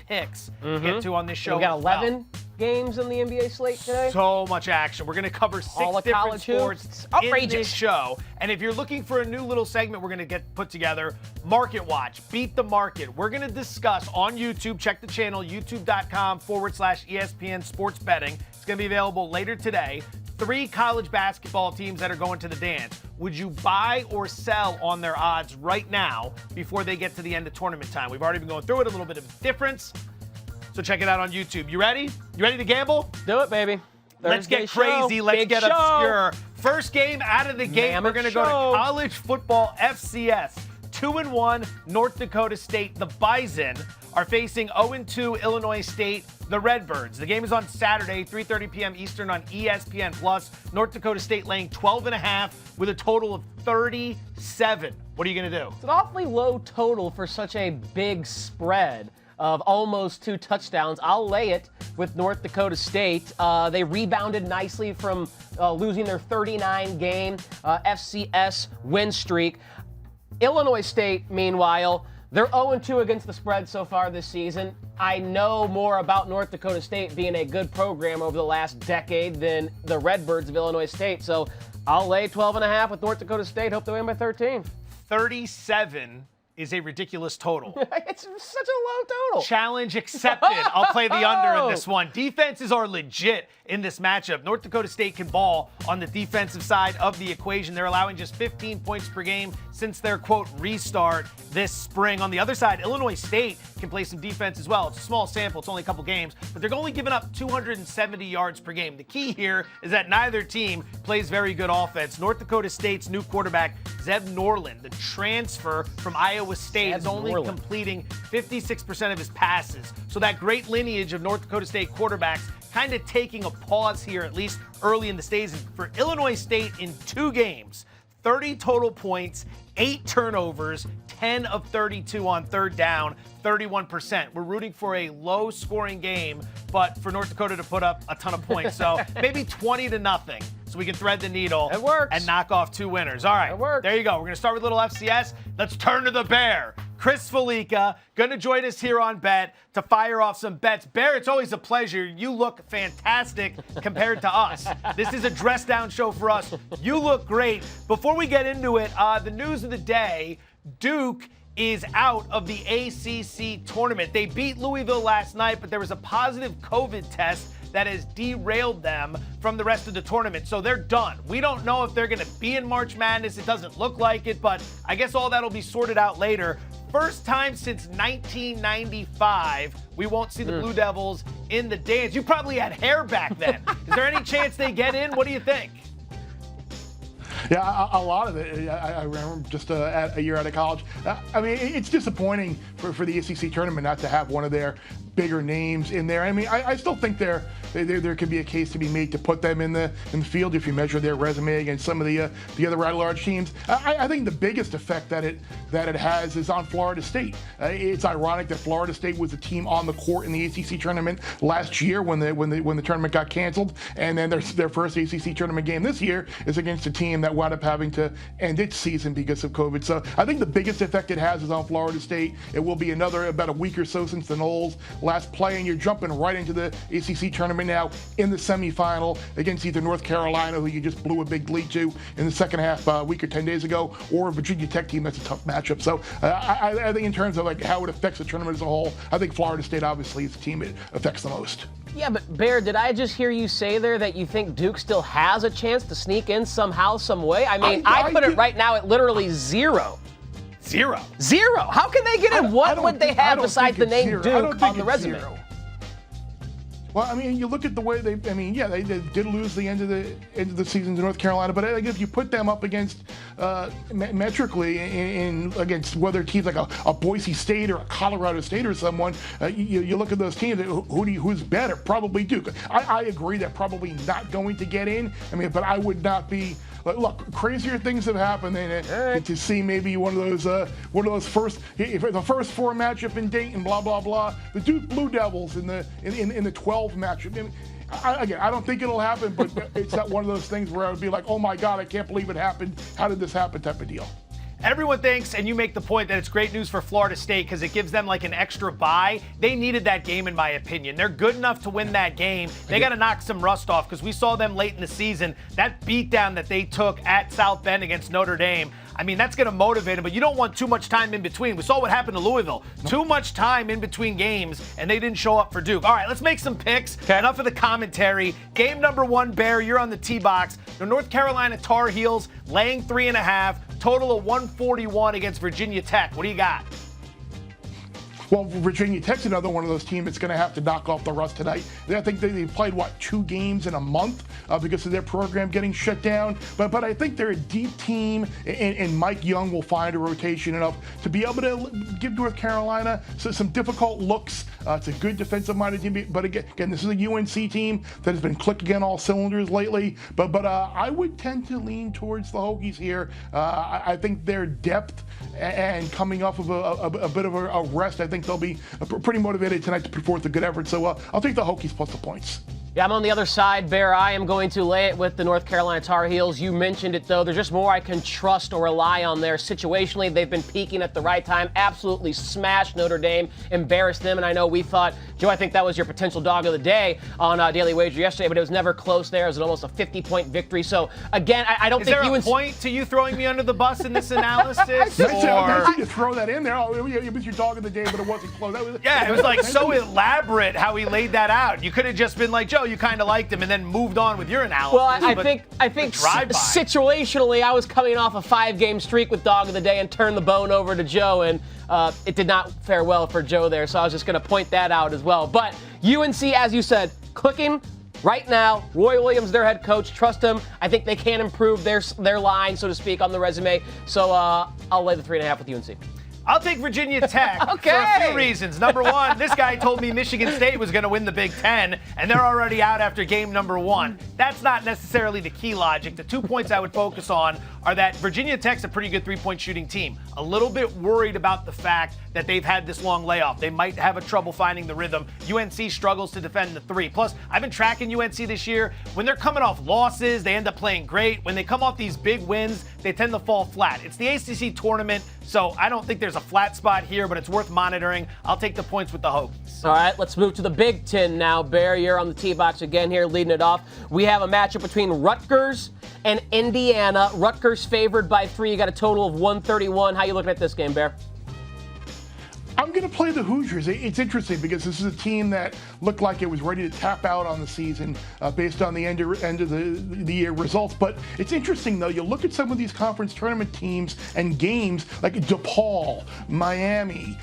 picks to get to on this show. We got 11 games in the NBA slate today. So much action. We're going to cover 6 different sports in this show. And if you're looking for a new little segment we're going to get put together, Market Watch, Beat the Market. We're going to discuss on YouTube. Check the channel, youtube.com/ESPN Sports Betting. It's going to be available later today. 3 college basketball teams that are going to the dance. Would you buy or sell on their odds right now before they get to the end of tournament time? We've already been going through it, a little bit of difference. So check it out on YouTube. You ready? You ready to gamble? Do it, baby. Let's get crazy. Let's get obscure. First game out of the gate, we're going to go to college football FCS. 2-1 North Dakota State, the Bison, are facing 0-2 Illinois State, the Redbirds. The game is on Saturday, 3:30 p.m. Eastern on ESPN+. North Dakota State laying 12.5 with a total of 37. What are you going to do? It's an awfully low total for such a big spread of almost 2 touchdowns. I'll lay it with North Dakota State. They rebounded nicely from losing their 39-game FCS win streak. Illinois State, meanwhile, they're 0-2 against the spread so far this season. I know more about North Dakota State being a good program over the last decade than the Redbirds of Illinois State, so I'll lay 12.5 with North Dakota State. Hope they win by 13. 37 is a ridiculous total. It's such a low total. Challenge accepted. I'll play the under in this one. Defenses are legit in this matchup. North Dakota State can ball on the defensive side of the equation. They're allowing just 15 points per game since their, quote, restart this spring. On the other side, Illinois State can play some defense as well. It's a small sample. It's only a couple games, but they're only giving up 270 yards per game. The key here is that neither team plays very good offense. North Dakota State's new quarterback, Zeb Norland, the transfer from Iowa State, is only completing 56% of his passes. So that great lineage of North Dakota State quarterbacks kind of taking a pause here, at least early in the stage. For Illinois State in 2 games, 30 total points, 8 turnovers, 10 of 32 on third down, 31%. We're rooting for a low-scoring game, but for North Dakota to put up a ton of points. So maybe 20-0, so we can thread the needle and knock off 2 winners. All right, there you go. We're going to start with a little FCS. Let's turn to the Bear. Chris Fallica going to join us here on Bet to fire off some bets. Bear, it's always a pleasure. You look fantastic compared to us. This is a dress-down show for us. You look great. Before we get into it, the news of the day, Duke is out of the ACC tournament. They beat Louisville last night, but there was a positive COVID test that has derailed them from the rest of the tournament. So they're done. We don't know if they're going to be in March Madness. It doesn't look like it, but I guess all that'll be sorted out later. First time since 1995, we won't see the Blue Devils in the dance. You probably had hair back then. Is there any chance they get in? What do you think? Yeah, a lot of it. I remember just a year out of college. I mean, it's disappointing for the ACC tournament not to have one of their bigger names in there. I mean, I still think there could be a case to be made to put them in the field if you measure their resume against some of the other rather large teams. I think the biggest effect that it has is on Florida State. It's ironic that Florida State was a team on the court in the ACC tournament last year when the tournament got canceled, and then their first ACC tournament game this year is against a team that wound up having to end its season because of COVID. So I think the biggest effect it has is on Florida State. It will be about a week or so since the Noles last play, and you're jumping right into the ACC tournament now in the semifinal against either North Carolina, who you just blew a big lead to in the second half a week or 10 days ago, or a Virginia Tech team that's a tough matchup. So I think in terms of like how it affects the tournament as a whole, I think Florida State obviously is the team it affects the most. Yeah, but Bear, did I just hear you say there that you think Duke still has a chance to sneak in somehow, some way? I mean, I put it right now at literally 0. Zero. How can they get in? What would they have besides the name Duke on the resume? 0. Well, I mean, you look at the way they did lose the end of the season to North Carolina, but I think if you put them up against metrically against whether teams like a Boise State or a Colorado State or someone, you look at those teams. Who's better? Probably Duke. I agree they're probably not going to get in. I mean, but I would not be. Look, crazier things have happened than to see maybe one of those first 4 matchup in Dayton, blah blah blah. The Duke Blue Devils in the 12 matchup. I mean, I don't think it'll happen, but it's not one of those things where I would be like, oh my God, I can't believe it happened. How did this happen? Type of deal. Everyone thinks, and you make the point, that it's great news for Florida State because it gives them like an extra bye. They needed that game, in my opinion. They're good enough to win that game. They got to knock some rust off because we saw them late in the season. That beatdown that they took at South Bend against Notre Dame, I mean, that's going to motivate them, but you don't want too much time in between. We saw what happened to Louisville. Too much time in between games, and they didn't show up for Duke. All right, let's make some picks. Okay. Enough of the commentary. Game number 1, Bear, you're on the tee box. The North Carolina Tar Heels laying 3.5, total of 141 against Virginia Tech. What do you got? Well, Virginia Tech's another one of those teams that's going to have to knock off the rust tonight. I think they played, 2 games in a month because of their program getting shut down. But I think they're a deep team, and Mike Young will find a rotation enough to be able to give North Carolina some difficult looks. It's a good defensive-minded team. But again, this is a UNC team that has been clicking on all cylinders lately. But I would tend to lean towards the Hokies here. I think their depth and coming off of a bit of a rest, I think they'll be pretty motivated tonight to put forth a good effort. So I'll take the Hokies plus the points. Yeah, I'm on the other side, Bear. I am going to lay it with the North Carolina Tar Heels. You mentioned it, though. There's just more I can trust or rely on there. Situationally, they've been peaking at the right time. Absolutely smashed Notre Dame, embarrassed them. And I know we thought, Joe, I think that was your potential dog of the day on Daily Wager yesterday, but it was never close there. It was almost a 50-point victory. So, again, I don't think you... Is there a point to you throwing me under the bus in this analysis? Nice to throw that in there. Oh, it was your dog of the day, but it wasn't close. It was like so elaborate how he laid that out. You could have just been like, Joe, you kind of liked him, and then moved on with your analysis. Well, I think situationally, I was coming off a 5-game streak with Dog of the Day and turned the bone over to Joe, and it did not fare well for Joe there, so I was just going to point that out as well. But UNC, as you said, clicking right now. Roy Williams, their head coach, trust him. I think they can improve their line, so to speak, on the resume. So I'll lay the 3.5 with UNC. I'll take Virginia Tech okay. for a few reasons. Number one, this guy told me Michigan State was going to win the Big Ten, and they're already out after game number 1. That's not necessarily the key logic. The 2 points I would focus on are that Virginia Tech's a pretty good 3-point shooting team. A little bit worried about the fact that they've had this long layoff. They might have a trouble finding the rhythm. UNC struggles to defend the 3. Plus, I've been tracking UNC this year. When they're coming off losses, they end up playing great. When they come off these big wins, they tend to fall flat. It's the ACC Tournament, so I don't think there's a flat spot here, but it's worth monitoring. I'll take the points with the Hokies. All right, let's move to the Big Ten now. Bear, you're on the tee box again here, leading it off. We have a matchup between Rutgers and Indiana. Rutgers favored by 3. You got a total of 131. How you looking at this game, Bear? I'm going to play the Hoosiers. It's interesting because this is a team that looked like it was ready to tap out on the season based on the end of the year results. But it's interesting, though. You look at some of these conference tournament teams and games like DePaul, Miami,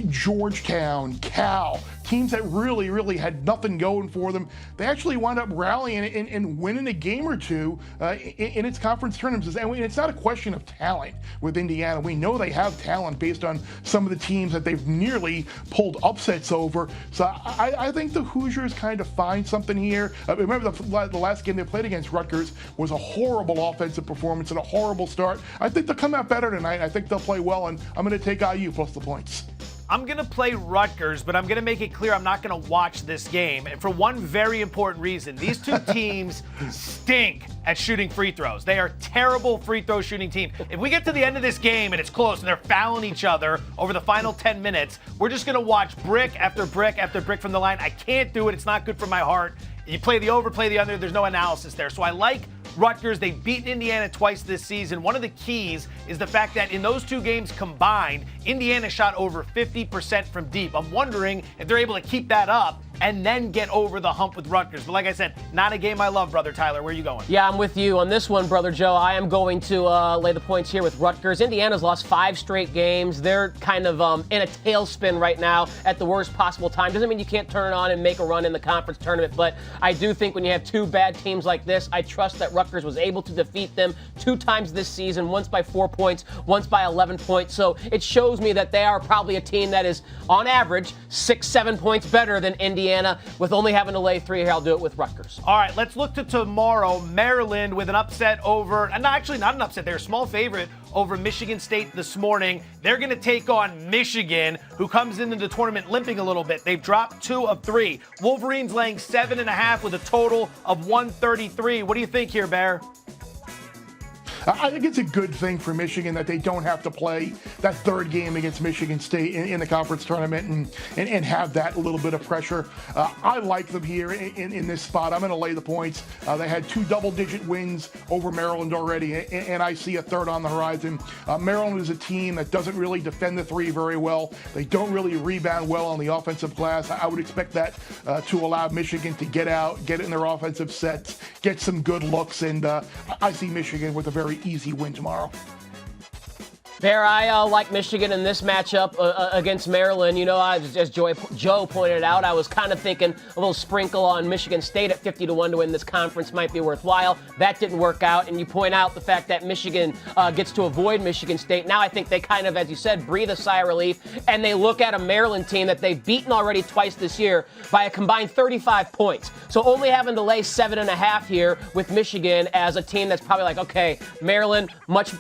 Georgetown, Cal, teams that really, really had nothing going for them. They actually wound up rallying and winning a game or two in its conference tournaments. And it's not a question of talent with Indiana. We know they have talent based on some of the teams that they've nearly pulled upsets over. So I think the Hoosiers kind of find something here. Remember the last game they played against Rutgers was a horrible offensive performance and a horrible start. I think they'll come out better tonight. I think they'll play well, and I'm going to take IU plus the points. I'm going to play Rutgers, but I'm going to make it clear I'm not going to watch this game. And for one very important reason, these two teams stink at shooting free throws. They are terrible free throw shooting team. If we get to the end of this game and it's close and they're fouling each other over the final 10 minutes, we're just going to watch brick after brick after brick from the line. I can't do it. It's not good for my heart. You play the over, play the under. There's no analysis there. So I like Rutgers. They've beaten Indiana twice this season. One of the keys is the fact that in those two games combined, Indiana shot over 50% from deep. I'm wondering if they're able to keep that up and then get over the hump with Rutgers. But like I said, not a game I love, Brother Tyler. Where are you going? Yeah, I'm with you on this one, Brother Joe. I am going to lay the points here with Rutgers. Indiana's lost 5 straight games. They're kind of in a tailspin right now at the worst possible time. Doesn't mean you can't turn it on and make a run in the conference tournament, but I do think when you have 2 bad teams like this, I trust that Rutgers was able to defeat them 2 times this season, once by 4 points, once by 11 points. So it shows me that they are probably a team that is, on average, 6-7 points better than Indiana. With only having to lay 3 here, I'll do it with Rutgers. All right, let's look to tomorrow. Maryland with an upset over, and actually not an upset, they're a small favorite over Michigan State this morning. They're going to take on Michigan, who comes into the tournament limping a little bit. They've dropped 2 of 3. Wolverines laying 7.5 with a total of 133. What do you think here, Bear? I think it's a good thing for Michigan that they don't have to play that third game against Michigan State in the conference tournament and have that little bit of pressure. I like them here in this spot. I'm going to lay the points. They had 2 double-digit wins over Maryland already, and I see a third on the horizon. Maryland is a team that doesn't really defend the three very well. They don't really rebound well on the offensive glass. I would expect that to allow Michigan to get out, get in their offensive sets, get some good looks, and I see Michigan with a very easy win tomorrow. Bear, I like Michigan in this matchup against Maryland. You know, as Joe pointed out, I was kind of thinking a little sprinkle on Michigan State at 50-1 to win this conference might be worthwhile. That didn't work out, and you point out the fact that Michigan gets to avoid Michigan State. Now I think they kind of, as you said, breathe a sigh of relief, and they look at a Maryland team that they've beaten already twice this year by a combined 35 points. So only having to lay 7.5 here with Michigan as a team that's probably like, okay, Maryland, much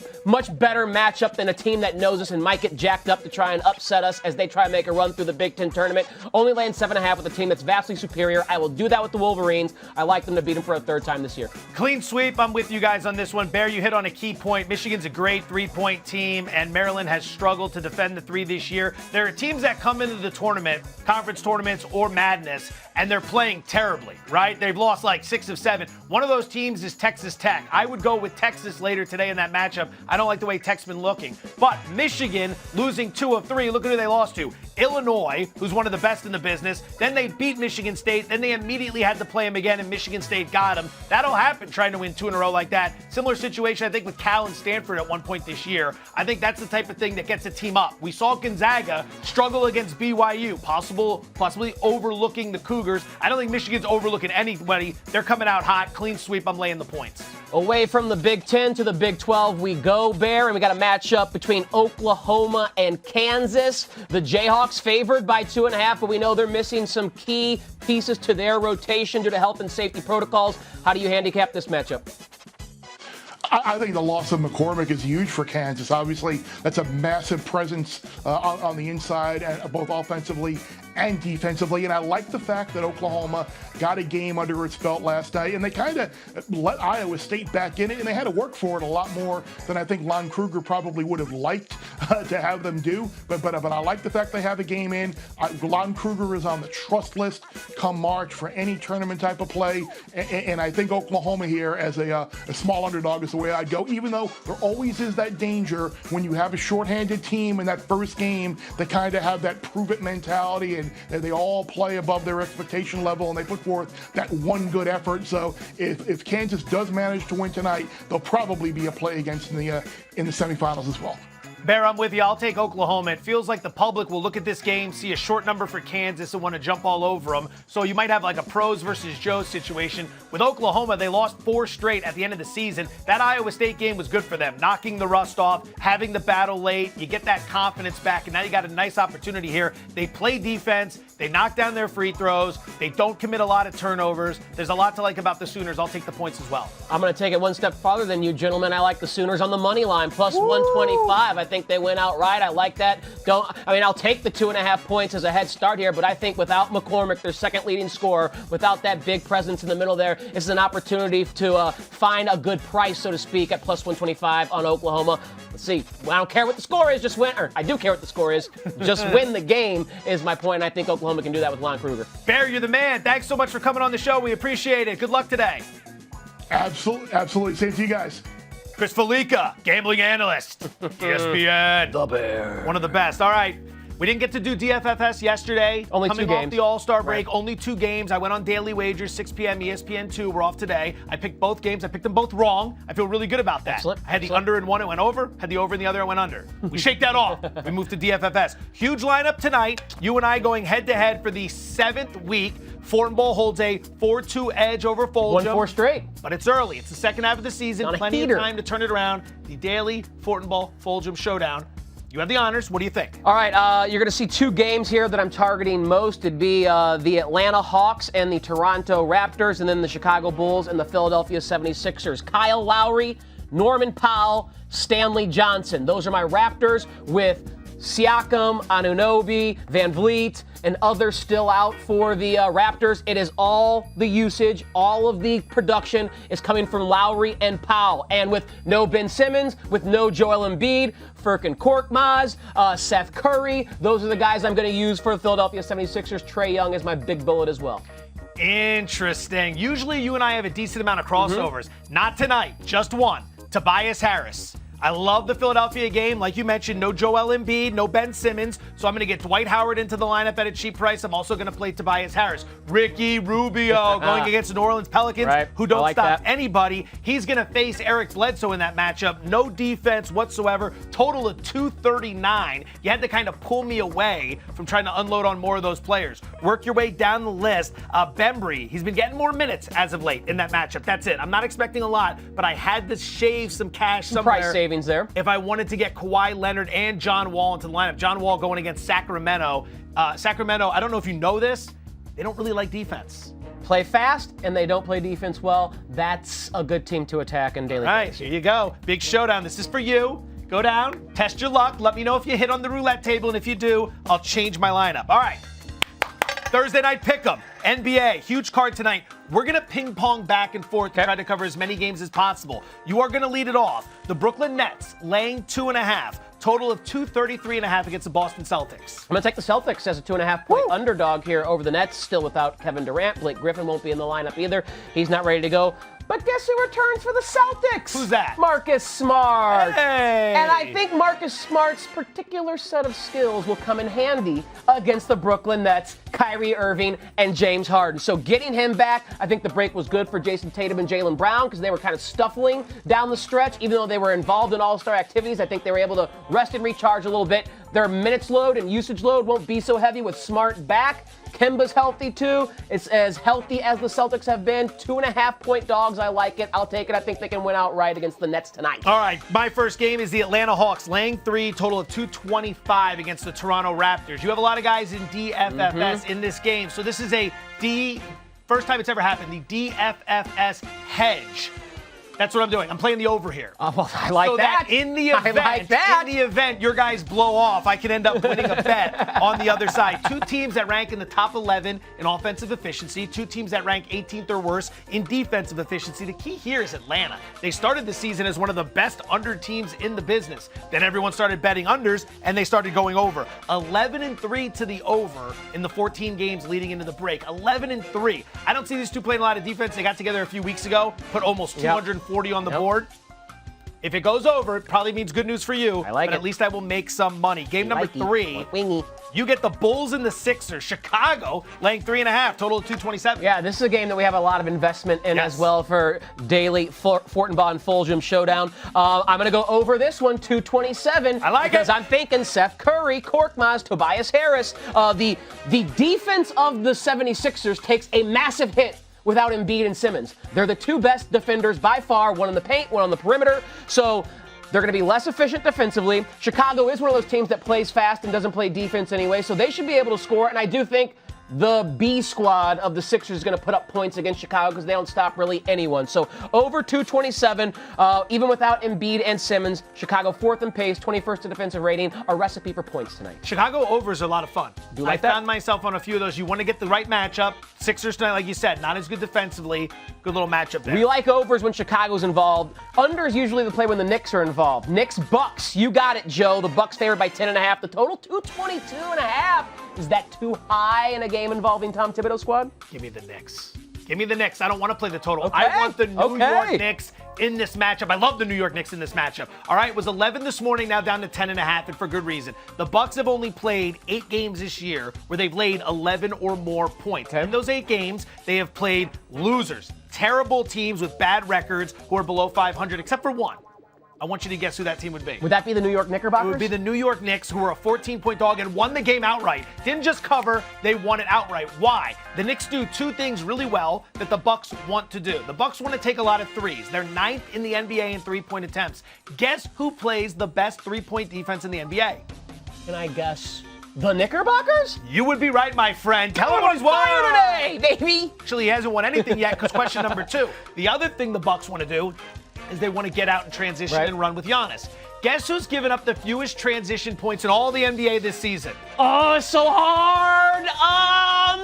better matchup than a team that knows us and might get jacked up to try and upset us as they try and make a run through the Big Ten tournament. Only laying 7.5 with a team that's vastly superior. I will do that with the Wolverines. I like them to beat them for a third time this year. Clean sweep. I'm with you guys on this one. Bear, you hit on a key point. Michigan's a great three-point team, and Maryland has struggled to defend the three this year. There are teams that come into the tournament, conference tournaments or madness, and they're playing terribly, right? They've lost like 6 of 7. One of those teams is Texas Tech. I would go with Texas later today in that matchup. I don't like the way Tech's been looking. But Michigan losing 2 of 3. Look at who they lost to. Illinois, who's one of the best in the business. Then they beat Michigan State. Then they immediately had to play them again, and Michigan State got them. That'll happen trying to win 2 in a row like that. Similar situation, I think, with Cal and Stanford at one point this year. I think that's the type of thing that gets a team up. We saw Gonzaga struggle against BYU, possibly overlooking the Cougars. I don't think Michigan's overlooking anybody. They're coming out hot. Clean sweep. I'm laying the points. Away from the Big Ten to the Big 12 we go, Bear, and we got a matchup between Oklahoma and Kansas. The Jayhawks favored by 2.5, but we know they're missing some key pieces to their rotation due to health and safety protocols. How do you handicap this matchup? I think the loss of McCormick is huge for Kansas. Obviously, that's a massive presence on the inside, both offensively and defensively. And I like the fact that Oklahoma got a game under its belt last night, and they kind of let Iowa State back in it, and they had to work for it a lot more than I think Lon Kruger probably would have liked to have them do. But I like the fact they have a game in. Lon Kruger is on the trust list come March for any tournament type of play, and I think Oklahoma here as a small underdog is the way I'd go, even though there always is that danger when you have a shorthanded team in that first game. They kind of have that prove-it mentality, and they all play above their expectation level, and they put forth that one good effort. So if Kansas does manage to win tonight, they'll probably be a play against in the semifinals as well. Bear, I'm with you. I'll take Oklahoma. It feels like the public will look at this game, see a short number for Kansas, and want to jump all over them. So you might have like a pros versus Joe situation. With Oklahoma, they lost 4 straight at the end of the season. That Iowa State game was good for them, knocking the rust off, having the battle late. You get that confidence back, and now you got a nice opportunity here. They play defense. They knock down their free throws. They don't commit a lot of turnovers. There's a lot to like about the Sooners. I'll take the points as well. I'm going to take it one step farther than you, gentlemen. I like the Sooners on the money line, plus 125. I think they win outright. I like that. I'll take the 2.5 points as a head start here, but I think without McCormick, their second leading scorer, without that big presence in the middle there, this is an opportunity to find a good price, so to speak, at plus 125 on Oklahoma. Let's see. I don't care what the score is, just win. Or I do care what the score is. Just win the game is my point, and I think Oklahoma can do that with Lon Kruger. Bear, you're the man. Thanks so much for coming on the show. We appreciate it. Good luck today. Absolutely. Same to you guys. Chris Fallica, gambling analyst, ESPN. The Bear. One of the best. All right. We didn't get to do DFFS yesterday. Only 2 games. Coming off the All-Star break, right. Only 2 games. I went on Daily Wagers, 6 p.m. ESPN 2. We're off today. I picked both games. I picked them both wrong. I feel really good about that. Excellent. I had the under in one, it went over. Had the over in the other, it went under. We shake that off. We move to DFFS. Huge lineup tonight. You and I going head-to-head for the 7th week. Fortenbaugh holds a 4-2 edge over Fulghum. Won 4 straight. But it's early. It's the second half of the season. Plenty of time to turn it around. The daily Fortenbaugh-Fulghum showdown. You have the honors. What do you think? All right, you're going to see 2 games here that I'm targeting most. It'd be the Atlanta Hawks and the Toronto Raptors, and then the Chicago Bulls and the Philadelphia 76ers. Kyle Lowry, Norman Powell, Stanley Johnson. Those are my Raptors with Siakam, Anunoby, Van Vliet, and others still out for the Raptors. It is all the usage, all of the production is coming from Lowry and Powell. And with no Ben Simmons, with no Joel Embiid, Furkan Korkmaz, Seth Curry, those are the guys I'm going to use for the Philadelphia 76ers. Trae Young is my big bullet as well. Interesting. Usually you and I have a decent amount of crossovers. Not tonight, just one. Tobias Harris. I love the Philadelphia game. Like you mentioned, no Joel Embiid, no Ben Simmons. So I'm going to get Dwight Howard into the lineup at a cheap price. I'm also going to play Tobias Harris. Ricky Rubio going against the New Orleans Pelicans, who don't stop anybody. He's going to face Eric Bledsoe in that matchup. No defense whatsoever. Total of 239. You had to kind of pull me away from trying to unload on more of those players. Work your way down the list. Bembry, he's been getting more minutes as of late in that matchup. That's it. I'm not expecting a lot, but I had to shave some cash somewhere. Price savings there. If I wanted to get Kawhi Leonard and John Wall into the lineup. John Wall going against Sacramento. Sacramento, I don't know if you know this, they don't really like defense. Play fast, and they don't play defense well. That's a good team to attack in daily. All right, here you go. Big showdown. This is for you. Go down, test your luck. Let me know if you hit on the roulette table, and if you do, I'll change my lineup. All right. Thursday night pick'em, NBA, huge card tonight. We're going to ping pong back and forth to try to cover as many games as possible. You are going to lead it off. The Brooklyn Nets laying 2.5. Total of 233.5 against the Boston Celtics. I'm going to take the Celtics as a 2.5-point underdog here over the Nets, still without Kevin Durant. Blake Griffin won't be in the lineup either. He's not ready to go. But guess who returns for the Celtics? Who's that? Marcus Smart. Hey. And I think Marcus Smart's particular set of skills will come in handy against the Brooklyn Nets, Kyrie Irving, and James Harden. So getting him back, I think the break was good for Jason Tatum and Jaylen Brown because they were kind of stuffling down the stretch. Even though they were involved in all-star activities, I think they were able to rest and recharge a little bit. Their minutes load and usage load won't be so heavy with Smart back. Kemba's healthy too. It's as healthy as the Celtics have been. 2.5-point dogs. I like it. I'll take it. I think they can win outright against the Nets tonight. All right. My first game is the Atlanta Hawks laying 3, total of 225 against the Toronto Raptors. You have a lot of guys in DFFS in this game. So this is first time it's ever happened, the DFFS hedge. That's what I'm doing. I'm playing the over here. Oh, well, I like that. In the event your guys blow off, I can end up winning a bet on the other side. Two teams that rank in the top 11 in offensive efficiency. Two teams that rank 18th or worse in defensive efficiency. The key here is Atlanta. They started the season as one of the best under teams in the business. Then everyone started betting unders, and they started going over. 11-3 to the over in the 14 games leading into the break. 11-3. I don't see these two playing a lot of defense. They got together a few weeks ago, put almost 240 on the board. If it goes over, it probably means good news for you. I like but it. At least I will make some money. Game number 3. You get the Bulls and the Sixers. Chicago laying 3.5. Total of 227. Yeah, this is a game that we have a lot of investment in as well for daily Fortenbaugh and Fulghum showdown. I'm going to go over this one, 227. I like it. Because I'm thinking Seth Curry, Korkmaz, Tobias Harris. The defense of the 76ers takes a massive hit without Embiid and Simmons. They're the two best defenders by far, one in the paint, one on the perimeter. So they're going to be less efficient defensively. Chicago is one of those teams that plays fast and doesn't play defense anyway, so they should be able to score. And I do think the B squad of the Sixers is going to put up points against Chicago because they don't stop really anyone. So over 227, even without Embiid and Simmons, Chicago 4th in pace, 21st in defensive rating, a recipe for points tonight. Chicago overs are a lot of fun. I found myself on a few of those. You want to get the right matchup. Sixers tonight, like you said, not as good defensively. Good little matchup there. We like overs when Chicago's involved. Unders usually the play when the Knicks are involved. Knicks, Bucks. You got it, Joe. The Bucks favored by 10.5. The total 222.5. Is that too high in a game involving Tom Thibodeau's squad? Give me the Knicks. Give me the Knicks. I don't want to play the total. Okay. I want the New York Knicks in this matchup. I love the New York Knicks in this matchup. All right, it was 11 this morning, now down to 10.5, and for good reason. The Bucks have only played 8 games this year where they've laid 11 or more points. In those 8 games, they have played losers, terrible teams with bad records who are below 500, except for one. I want you to guess who that team would be. Would that be the New York Knickerbockers? It would be the New York Knicks, who were a 14-point dog and won the game outright. Didn't just cover, they won it outright. Why? The Knicks do 2 things really well that the Bucks want to do. The Bucks want to take a lot of threes. They're 9th in the NBA in 3-point attempts. Guess who plays the best 3-point defense in the NBA? Can I guess the Knickerbockers? You would be right, my friend. Tell him what he's won today, baby. Actually, he hasn't won anything yet because question number 2. The other thing the Bucks want to do is they want to get out and transition and run with Giannis. Guess who's given up the fewest transition points in all the NBA this season? Oh, it's so hard.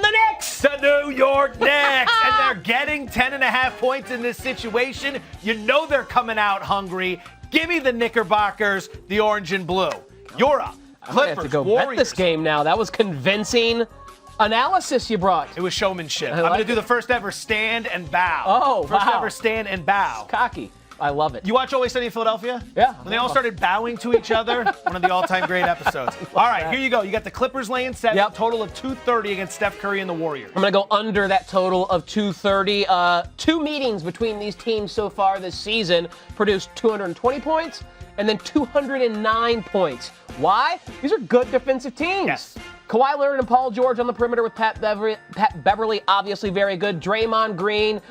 The Knicks. The New York Knicks. And they're getting 10.5 points in this situation. You know they're coming out hungry. Give me the Knickerbockers, the orange and blue. You're up. I'm gonna have to go bet this game now. That was convincing analysis you brought. It was showmanship. I'm going to do the first ever stand and bow. Oh, First wow. ever stand and bow. Cocky. I love it. You watch Always Sunny in Philadelphia? Yeah. When they all started bowing to each other, one of the all-time great episodes. All right, here you go. You got the Clippers laying 7, total of 230 against Steph Curry and the Warriors. I'm going to go under that total of 230. 2 meetings between these teams so far this season produced 220 points and then 209 points. Why? These are good defensive teams. Yes. Kawhi Leonard and Paul George on the perimeter with Pat Beverly, obviously very good. Draymond Green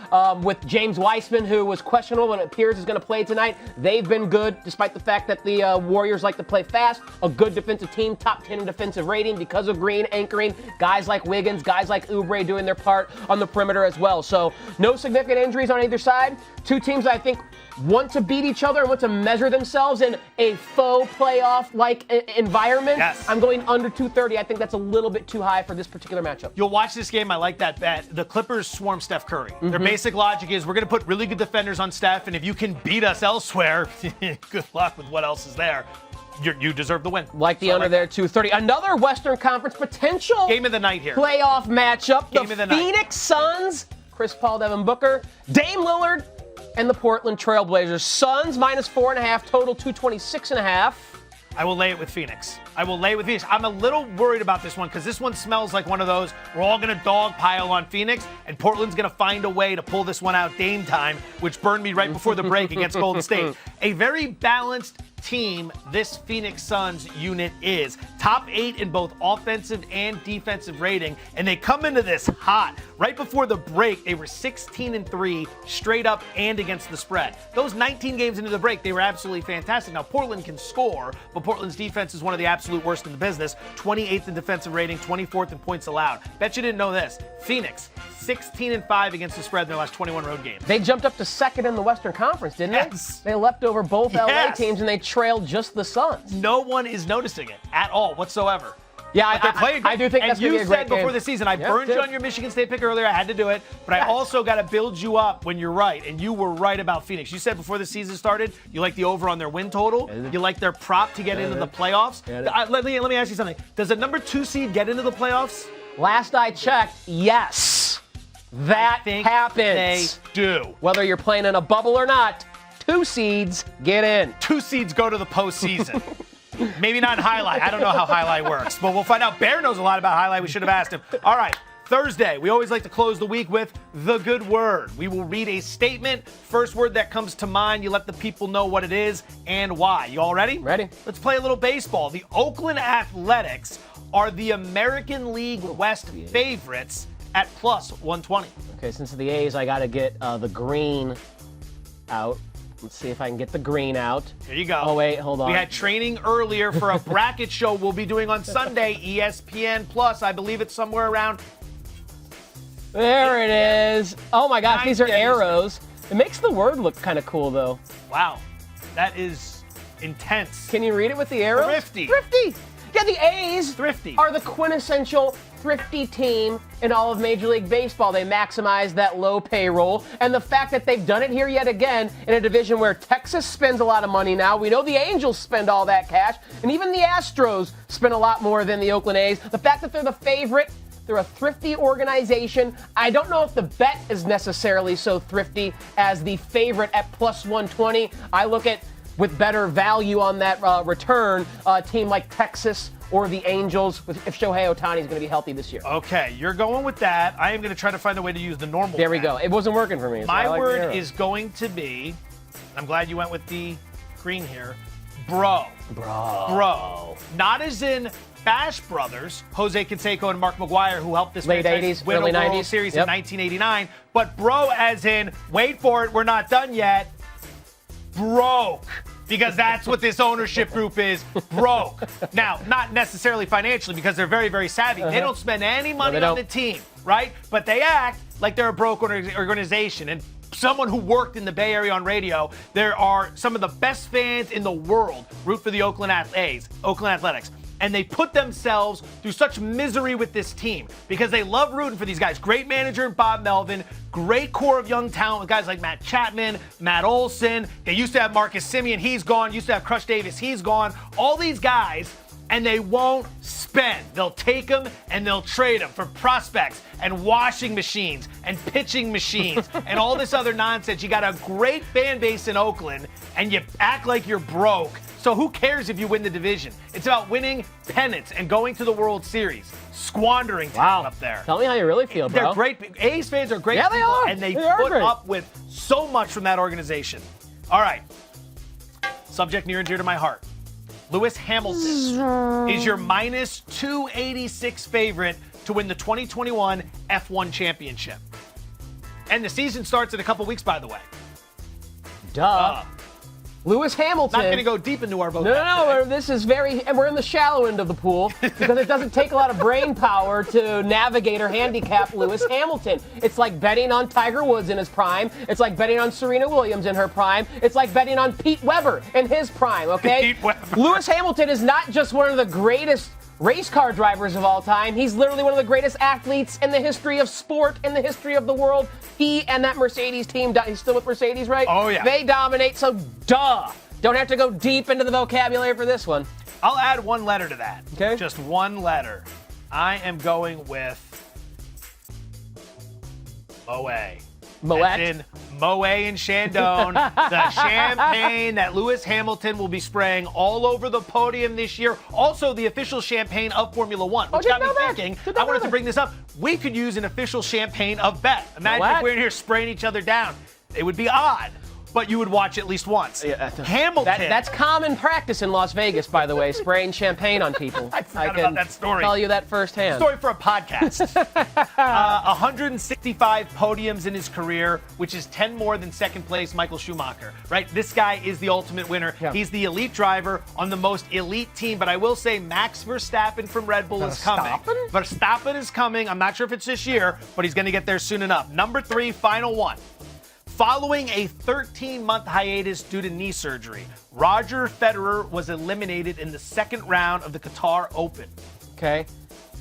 with James Wiseman, who was questionable and it appears is going to play tonight. They've been good, despite the fact that the Warriors like to play fast. A good defensive team, top 10 in defensive rating because of Green anchoring. Guys like Wiggins, guys like Oubre doing their part on the perimeter as well. So no significant injuries on either side. 2 teams I think want to beat each other and want to measure themselves in a faux playoff-like environment. Yes. I'm going under 230. I think that's a little bit too high for this particular matchup. You'll watch this game. I like that bet. The Clippers swarm Steph Curry. Their basic logic is we're going to put really good defenders on Steph, and if you can beat us elsewhere, good luck with what else is there. You deserve the win. Like the under there, 230. Another Western Conference potential Game of the night here. playoff matchup. Game of the night. Phoenix Suns, Chris Paul, Devin Booker, Dame Lillard, and the Portland Trailblazers. Suns -4.5, total 226.5. I will lay it with Phoenix. I'm a little worried about this one because this one smells like one of those we're all going to dogpile on Phoenix, and Portland's going to find a way to pull this one out Dame time, which burned me right before the break against Golden State. A very balanced team this Phoenix Suns unit is. Top 8 in both offensive and defensive rating, and they come into this hot. Right before the break, they were 16-3 straight up and against the spread. Those 19 games into the break, they were absolutely fantastic. Now, Portland can score, but Portland's defense is one of the absolute worst in the business. 28th in defensive rating, 24th in points allowed. Bet you didn't know this. Phoenix, 16-5 against the spread in their last 21 road games. They jumped up to second in the Western Conference, didn't Yes. they? They leapt over both LA Yes. teams, and they trailed just the Suns. No one is noticing it at all whatsoever. Yeah, But they're playing I do think and that's going to be a great you said before game. the season, I Yeah, burned you did. on your Michigan State pick earlier. I had to do it. But I also got to build you up when you're right. And you were right about Phoenix. You said before the season started, you like the over on their win total. You like their prop to get into the playoffs. Let me ask you something. Does a number 2 seed get into the playoffs? Last I checked, yes. That I think happens. They do. Whether you're playing in a bubble or not, 2 seeds get in. 2 seeds go to the postseason. Maybe not in highlight. I don't know how highlight works, but we'll find out. Bear knows a lot about highlight. We should have asked him. All right, Thursday. We always like to close the week with the good word. We will read a statement. First word that comes to mind, you let the people know what it is and why. You all ready? Ready. Let's play a little baseball. The Oakland Athletics are the American League West favorites at +120. Okay, since the A's, I got to get the green out. Let's see if I can get the green out. Here you go. Oh, wait, hold on. We had training earlier for a bracket show we'll be doing on Sunday, ESPN Plus. I believe it's somewhere around. There it is. Oh, my gosh, these are 9 days. arrows. It makes the word look kind of cool, though. Wow, that is intense. Can you read it with the arrows? Thrifty. Thrifty. Yeah, the A's Thrifty. are the quintessential thrifty team in all of Major League Baseball. They maximize that low payroll, and the fact that they've done it here yet again in a division where Texas spends a lot of money now. We know the Angels spend all that cash, and even the Astros spend a lot more than the Oakland A's. The fact that they're the favorite, they're a thrifty organization. I don't know if the bet is necessarily so thrifty as the favorite at +120. I look at, with better value on that return, a team like Texas or the Angels, if Shohei Ohtani is going to be healthy this year. Okay, you're going with that. I am going to try to find a way to use the normal. There we bet. go. It wasn't working for me. So I My like the word arrows. is going to be, I'm glad you went with the green here, bro. Bro. Not as in Bash Brothers, Jose Canseco and Mark McGuire, who helped this Late franchise 80s, win early a World 90s. Series Yep. in 1989. But bro as in, wait for it, we're not done yet, broke. Because that's what this ownership group is, broke. Now, not necessarily financially, because they're very, very savvy. They don't spend any money they on don't. the team, right? But they act like they're a broke organization. And someone who worked in the Bay Area on radio, there are some of the best fans in the world root for the Oakland Athletics. And they put themselves through such misery with this team because they love rooting for these guys. Great manager in Bob Melvin, great core of young talent with guys like Matt Chapman, Matt Olson. They used to have Marcus Simeon, he's gone. Used to have Crush Davis, he's gone. All these guys, and they won't spend. They'll take them and they'll trade them for prospects and washing machines and pitching machines and all this other nonsense. You got a great fan base in Oakland and you act like you're broke. So who cares if you win the division? It's about winning pennants and going to the World Series. Squandering talent up there. Tell me how you really feel, bro. They're great. A's fans are great Yeah, people, they are. and they are great. up with so much from that organization. All right. Subject near and dear to my heart. Lewis Hamilton is your minus 286 favorite to win the 2021 F1 championship. And the season starts in a couple weeks, by the way. Duh. Lewis Hamilton. Not going to go deep into our vote. No, this is and we're in the shallow end of the pool because it doesn't take a lot of brain power to navigate or handicap Lewis Hamilton. It's like betting on Tiger Woods in his prime. It's like betting on Serena Williams in her prime. It's like betting on Pete Weber in his prime, okay? Pete Weber. Lewis Hamilton is not just one of the greatest race car drivers of all time. He's literally one of the greatest athletes in the history of sport, in the history of the world. He and that Mercedes team, he's still with Mercedes, right? Oh, yeah. They dominate, so duh. Don't have to go deep into the vocabulary for this one. I'll add one letter to that. Okay. Just one letter. I am going with Moet. Moet? As in Moet and Chandon. The champagne that Lewis Hamilton will be spraying all over the podium this year. Also, the official champagne of Formula One, which got me thinking, I wanted to bring this up. We could use an official champagne of Bet. Imagine if we're in here spraying each other down. It would be odd, but you would watch at least once. Yeah, Hamilton. That's common practice in Las Vegas, by the way, spraying champagne on people. I forgot about that story. Tell you that firsthand. Story for a podcast. 165 podiums in his career, which is 10 more than second place Michael Schumacher, right? This guy is the ultimate winner. Yeah. He's the elite driver on the most elite team, but I will say Max Verstappen from Red Bull is coming. Verstappen is coming. I'm not sure if it's this year, but he's going to get there soon enough. Number 3, final one. Following a 13-month hiatus due to knee surgery, Roger Federer was eliminated in the second round of the Qatar Open. Okay.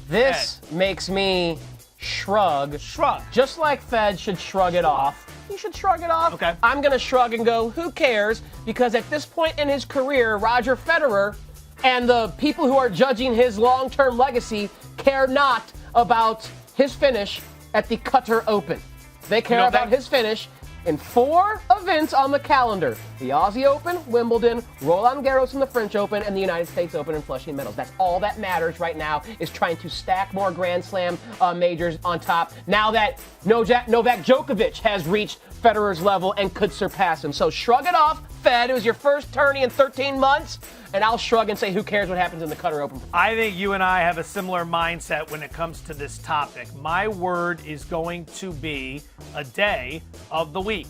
This makes me shrug. Shrug. Just like Fed should shrug it off. He should shrug it off. Okay. I'm going to shrug and go, who cares? Because at this point in his career, Roger Federer and the people who are judging his long-term legacy care not about his finish at the Qatar Open. They care about his finish in 4 events on the calendar: the Aussie Open, Wimbledon, Roland Garros and the French Open, and the United States Open and Flushing Meadows. That's all that matters right now, is trying to stack more Grand Slam majors on top now that Novak Djokovic has reached Federer's level and could surpass him. So shrug it off, Fed. It was your first tourney in 13 months, and I'll shrug and say, who cares what happens in the Qatar Open? I think you and I have a similar mindset when it comes to this topic. My word is going to be a day of the week.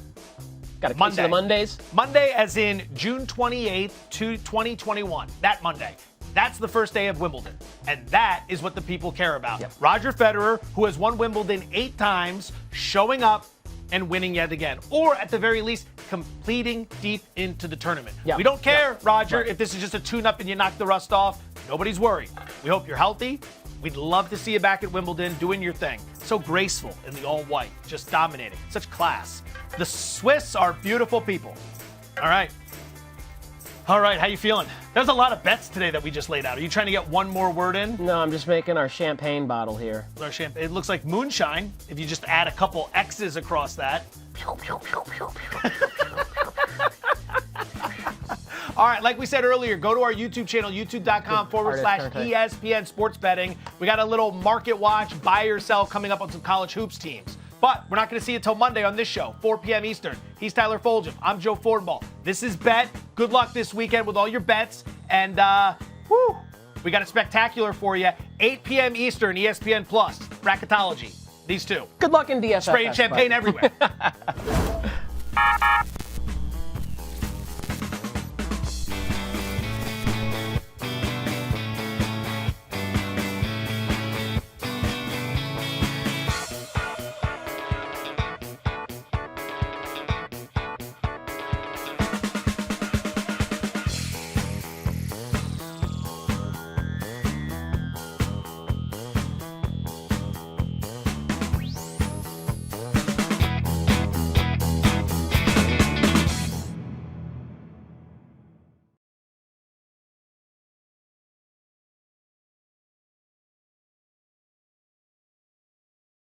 Got a case of the Mondays? Monday as in June 28th to 2021. That Monday. That's the first day of Wimbledon. And that is what the people care about. Yep. Roger Federer, who has won Wimbledon 8 times, showing up and winning yet again. Or at the very least, completing deep into the tournament. Yep. We don't care, Roger, Right. if this is just a tune-up and you knock the rust off. Nobody's worried. We hope you're healthy. We'd love to see you back at Wimbledon doing your thing. So graceful in the all-white, just dominating. Such class. The Swiss are beautiful people. All right. All right, how you feeling? There's a lot of bets today that we just laid out. Are you trying to get one more word in? No, I'm just making our champagne bottle here. Our champagne. It looks like moonshine if you just add a couple X's across that. All right, like we said earlier, go to our YouTube channel, youtube.com/ESPN Sports Betting. We got a little market watch, buy or sell coming up on some college hoops teams. But we're not going to see you until Monday on this show, 4 p.m. Eastern. He's Tyler Fulghum. I'm Joe Fortenbaugh. This is Bet. Good luck this weekend with all your bets. And, we got a spectacular for you. 8 p.m. Eastern, ESPN Plus, Bracketology. These two. Good luck in DFS. Spraying champagne everywhere.